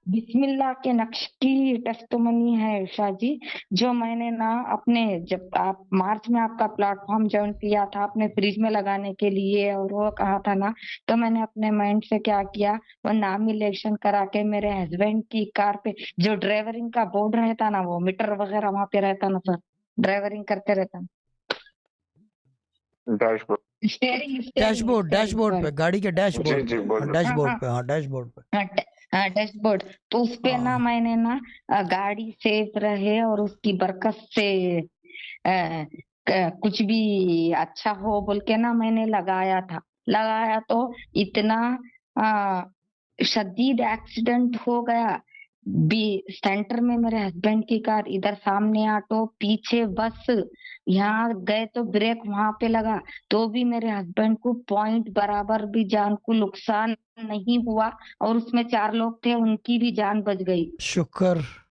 बिस्मिल्लाह के नक्श की टेस्टिमनी है उषा जी, जो मैंने ना अपने जब आप मार्च में आपका प्लेटफ़ॉर्म जॉइन किया था अपने फ्रिज में लगाने के लिए और वो कहा था ना, तो मैंने अपने माइंड से क्या किया, वो नाम इलेक्शन करा के मेरे हस्बैंड की कार पे जो ड्राइवरिंग का बोर्ड रहता ना, वो मीटर वगैरह वहाँ पे रहता ना सर, ड्राइवरिंग करते रहता। Dashboard. Steering steering dashboard steering dashboard पे, सॉरी। गाड़ी के जी, डैशबोर्ड जी, पे, हाँ बोलिए। हाँ, डैशबोर्ड हाँ। पे, हाँ डैशबोर्ड पे। हाँ, हाँ, डैशबोर्ड। तो उसपे ना हाँ। मैंने ना गाड़ी सेफ रहे और उसकी बरकत से कुछ भी अच्छा हो बोल के ना मैंने लगाया था। लगाया तो इतना शदीद एक्सीडेंट हो गया। बी सेंटर में मेरे हस्बैंड की कार, इधर सामने ऑटो, पीछे बस। यहाँ गए तो ब्रेक वहां पे लगा, तो भी मेरे हस्बैंड को पॉइंट बराबर भी जान को नुकसान नहीं हुआ। और उसमें 4 लोग थे, उनकी भी जान बच गई। शुक्र।